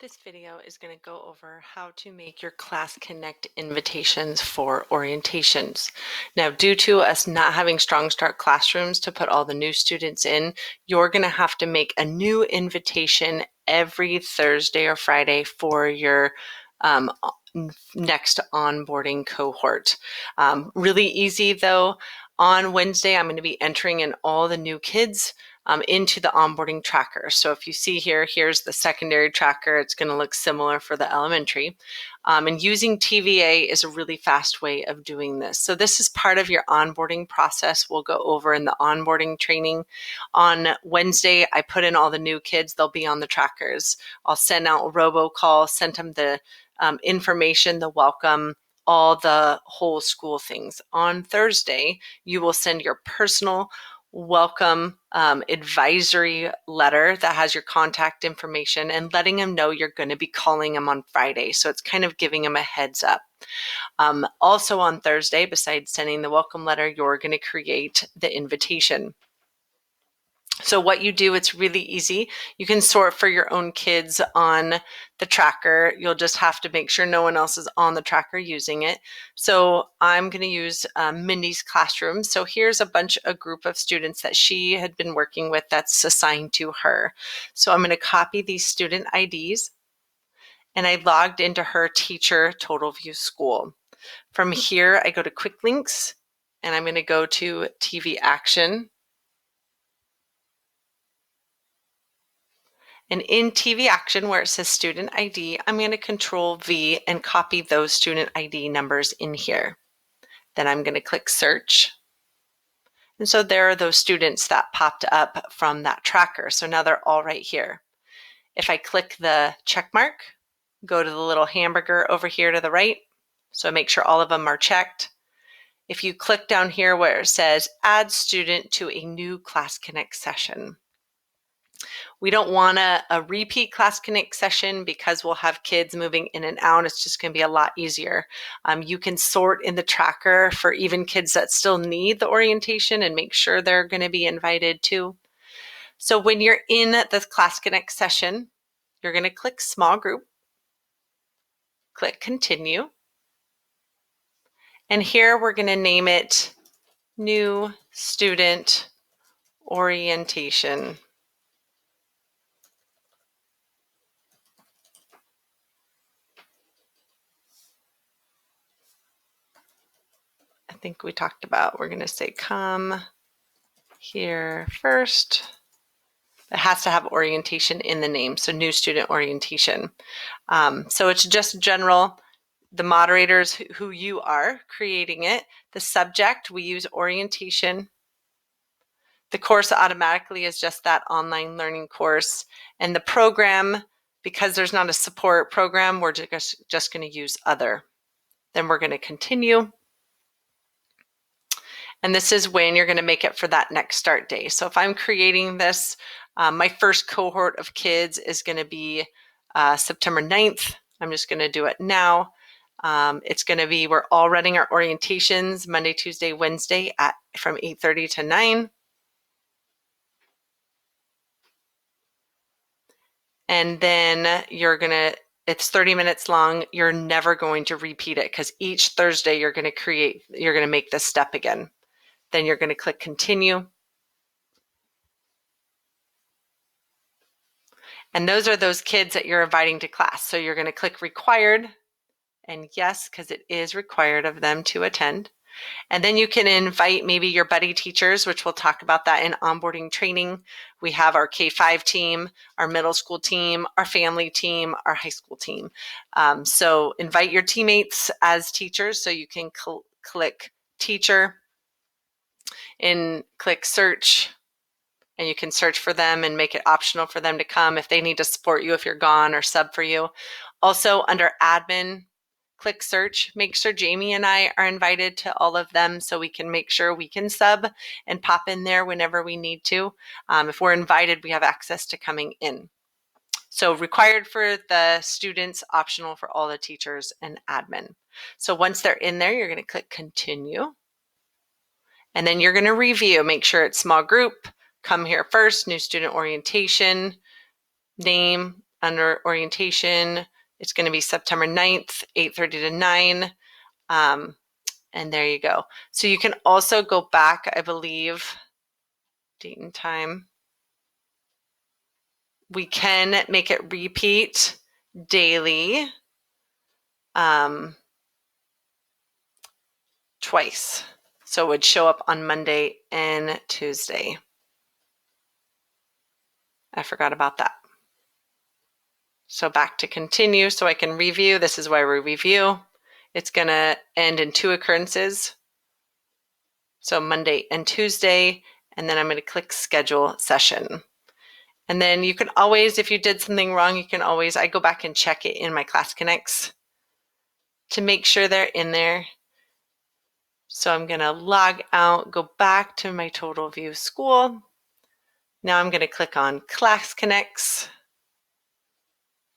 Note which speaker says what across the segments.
Speaker 1: This video is going to go over how to make your Class Connect invitations for orientations. Now, due to us not having Strong Start classrooms to put all the new students in, you're going to have to make a new invitation every Thursday or Friday for your next onboarding cohort. Really easy though. On Wednesday, I'm going to be entering in all the new kids into the onboarding tracker. So if you see here, here's the secondary tracker. It's going to look similar for the elementary. And using TVA is a really fast way of doing this. So this is part of your onboarding process. We'll go over in the onboarding training. On Wednesday, I put in all the new kids. They'll be on the trackers. I'll send out a robocall, send them the information, the welcome, all the whole school things. On Thursday, you will send your personal welcome advisory letter that has your contact information and letting them know you're going to be calling them on Friday. So it's kind of giving them a heads up. Also on Thursday, besides sending the welcome letter, you're going to create the invitation. So what you do, it's really easy. You can sort for your own kids on the tracker. You'll just have to make sure no one else is on the tracker using it. So I'm going to use Mindy's classroom. So here's a group of students that she had been working with that's assigned to her. So I'm going to copy these student IDs, and I logged into her teacher Total View School. From here, I go to Quick Links, and I'm going to go to TV Action. And in TV Action, where it says Student ID, I'm going to Control V and copy those student ID numbers in here. Then I'm going to click Search. And so there are those students that popped up from that tracker. So now they're all right here. If I click the check mark, go to the little hamburger over here to the right. So make sure all of them are checked. If you click down here where it says Add Student to a new Class Connect session. We don't want a repeat Class Connect session because we'll have kids moving in and out. It's just going to be a lot easier. You can sort in the tracker for even kids that still need the orientation and make sure they're going to be invited too. So when you're in the Class Connect session, you're going to click Small Group, click Continue, and here we're going to name it New Student Orientation. I think we talked about, we're going to say come here first. It has to have orientation in the name, so new student orientation. So it's just general, the moderators who you are creating it, the subject, we use orientation. The course automatically is just that online learning course. And the program, because there's not a support program, we're just going to use other. Then we're going to continue. And this is when you're going to make it for that next start day. So if I'm creating this, my first cohort of kids is going to be September 9th. I'm just going to do it now. It's going to be, we're all running our orientations Monday, Tuesday, Wednesday from 8:30 to 9. And then it's 30 minutes long. You're never going to repeat it because each Thursday you're going to make this step again. Then you're going to click Continue. And those are those kids that you're inviting to class. So you're going to click Required. And yes, because it is required of them to attend. And then you can invite maybe your buddy teachers, which we'll talk about that in onboarding training. We have our K-5 team, our middle school team, our family team, our high school team. So invite your teammates as teachers. So you can click Teacher and click Search. And you can search for them and make it optional for them to come if they need to support you if you're gone or sub for you. Also under Admin, click Search. Make sure Jamie and I are invited to all of them so we can make sure we can sub and pop in there whenever we need to. If we're invited, we have access to coming in. So required for the students, optional for all the teachers and admin. So once they're in there, you're going to click Continue. And then you're going to review, make sure it's small group, come here first, new student orientation, name, under orientation, it's going to be September 9th, 8:30 to 9. And there you go. So you can also go back, I believe, date and time. We can make it repeat daily twice. So it would show up on Monday and Tuesday. I forgot about that. So back to continue so I can review. This is why we review. It's going to end in 2 occurrences. So Monday and Tuesday, and then I'm going to click schedule session. And then you can always, if you did something wrong, you can always, I go back and check it in my Class Connects to make sure they're in there. So I'm going to log out, go back to my Total View School. Now I'm going to click on Class Connects.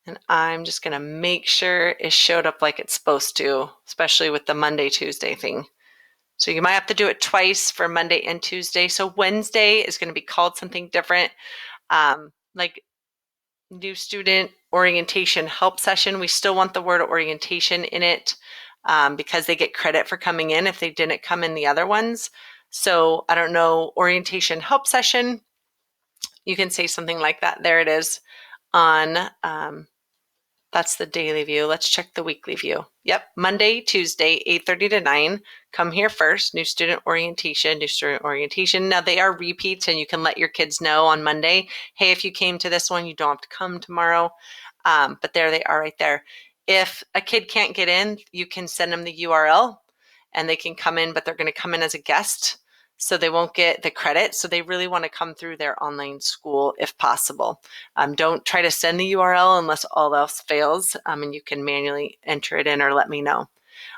Speaker 1: And I'm just going to make sure it showed up like it's supposed to, especially with the Monday, Tuesday thing. So you might have to do it twice for Monday and Tuesday. So Wednesday is going to be called something different, like new student orientation help session. We still want the word orientation in it because they get credit for coming in if they didn't come in the other ones. So I don't know, orientation help session. You can say something like that. There it is on that's the daily view. Let's check the weekly view. Yep, Monday, Tuesday, 8:30 to 9. Come here first, new student orientation, new student orientation. Now they are repeats and you can let your kids know on Monday, hey, if you came to this one, you don't have to come tomorrow. But there they are right there. If a kid can't get in, you can send them the URL and they can come in, but they're going to come in as a guest. So they won't get the credit. So they really want to come through their online school if possible. Don't try to send the URL unless all else fails, and you can manually enter it in or let me know.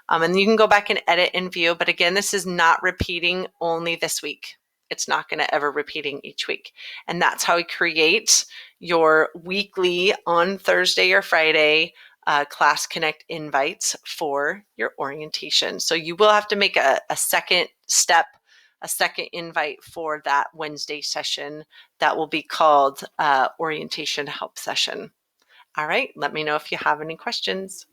Speaker 1: And you can go back and edit and view. But again, this is not repeating only this week. It's not going to ever repeating each week. And that's how we create your weekly on Thursday or Friday Class Connect invites for your orientation. So you will have to make a second step, a second invite for that Wednesday session that will be called orientation help session. All right, let me know if you have any questions.